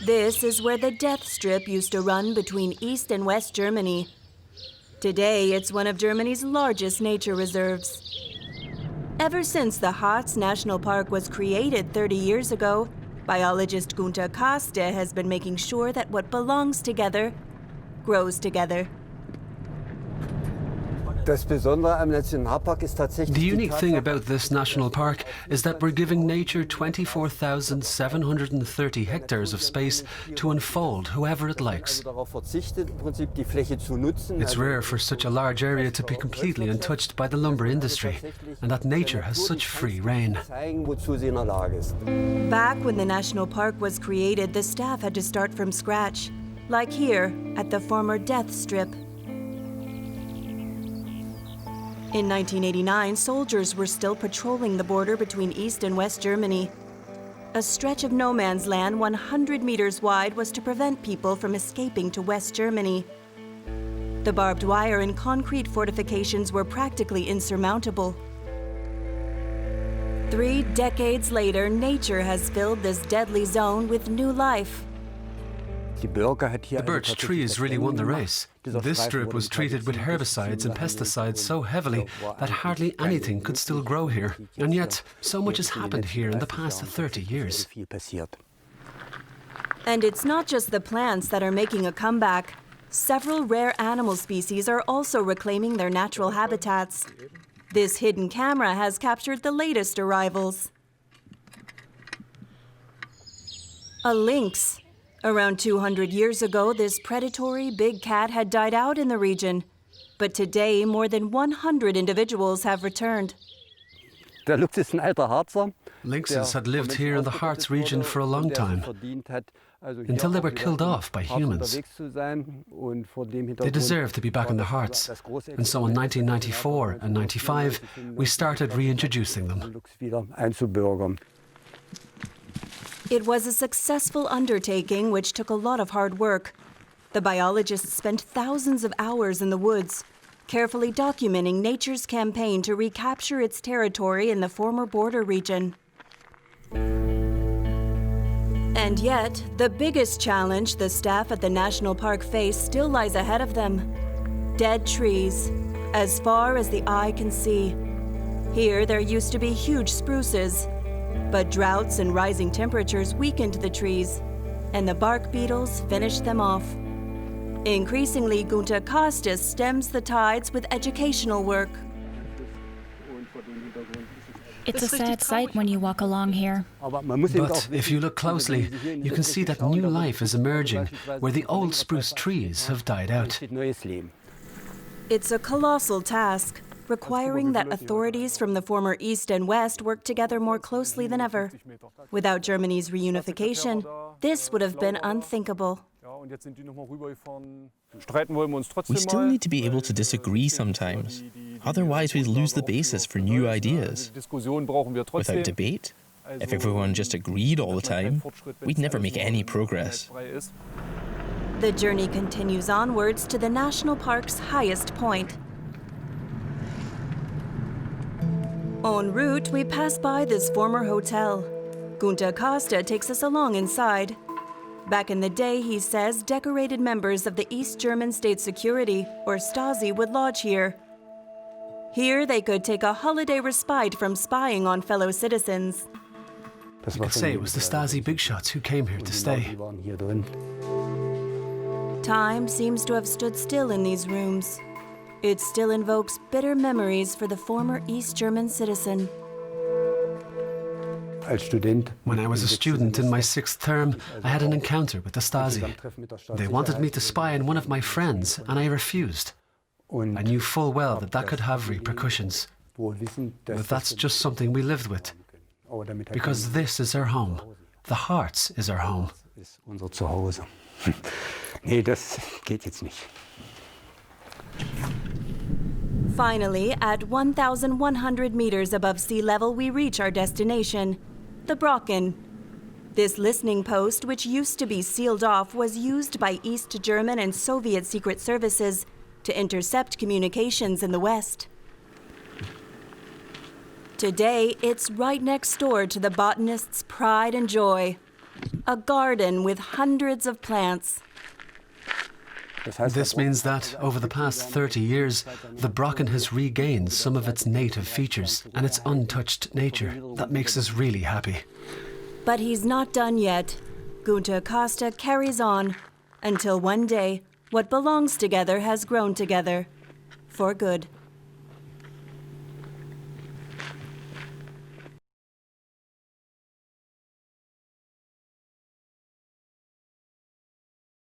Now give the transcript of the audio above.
This is where the death strip used to run between East and West Germany. Today, it's one of Germany's largest nature reserves. Ever since the Harz National Park was created 30 years ago, biologist Gunter Kaste has been making sure that what belongs together grows together. The unique thing about this national park is that we're giving nature 24,730 hectares of space to unfold whoever it likes. It's rare for such a large area to be completely untouched by the lumber industry, and that nature has such free reign. Back when the national park was created, the staff had to start from scratch, like here at the former death strip. In 1989, soldiers were still patrolling the border between East and West Germany. A stretch of no man's land 100 meters wide was to prevent people from escaping to West Germany. The barbed wire and concrete fortifications were practically insurmountable. 3 decades later, nature has filled this deadly zone with new life. The birch trees really won the race. This strip was treated with herbicides and pesticides so heavily that hardly anything could still grow here. And yet, so much has happened here in the past 30 years. And it's not just the plants that are making a comeback. Several rare animal species are also reclaiming their natural habitats. This hidden camera has captured the latest arrivals. A lynx. Around 200 years ago, this predatory big cat had died out in the region. But today, more than 100 individuals have returned. Lynxes had lived here in the Harz region for a long time, until they were killed off by humans. They deserved to be back in the Harz, and so in 1994 and 95, we started reintroducing them. It was a successful undertaking which took a lot of hard work. The biologists spent thousands of hours in the woods, carefully documenting nature's campaign to recapture its territory in the former border region. And yet, the biggest challenge the staff at the national park face still lies ahead of them. Dead trees, as far as the eye can see. Here, there used to be huge spruces, but droughts and rising temperatures weakened the trees, and the bark beetles finished them off. Increasingly, Gunter Kaste stems the tides with educational work. It's a sad sight when you walk along here. But if you look closely, you can see that new life is emerging where the old spruce trees have died out. It's a colossal task, requiring that authorities from the former East and West work together more closely than ever. Without Germany's reunification, this would have been unthinkable. We still need to be able to disagree sometimes. Otherwise, we'd lose the basis for new ideas. Without debate, if everyone just agreed all the time, we'd never make any progress. The journey continues onwards to the national park's highest point. En route, we pass by this former hotel. Gunter Kaste takes us along inside. Back in the day, he says, decorated members of the East German State Security, or Stasi, would lodge here. Here, they could take a holiday respite from spying on fellow citizens. You could say it was the Stasi big shots who came here to stay. Time seems to have stood still in these rooms. It still invokes bitter memories for the former East German citizen. When I was a student in my 6th term, I had an encounter with the Stasi. They wanted me to spy on one of my friends, and I refused. I knew full well that that could have repercussions. But that's just something we lived with. Because this is our home. The Harz is our home. Finally, at 1,100 meters above sea level, we reach our destination, the Brocken. This listening post, which used to be sealed off, was used by East German and Soviet secret services to intercept communications in the West. Today, it's right next door to the botanist's pride and joy, A garden with hundreds of plants. This means that, over the past 30 years, the Brocken has regained some of its native features and its untouched nature. That makes us really happy. But he's not done yet. Gunter Costa carries on, until one day, what belongs together has grown together. For good.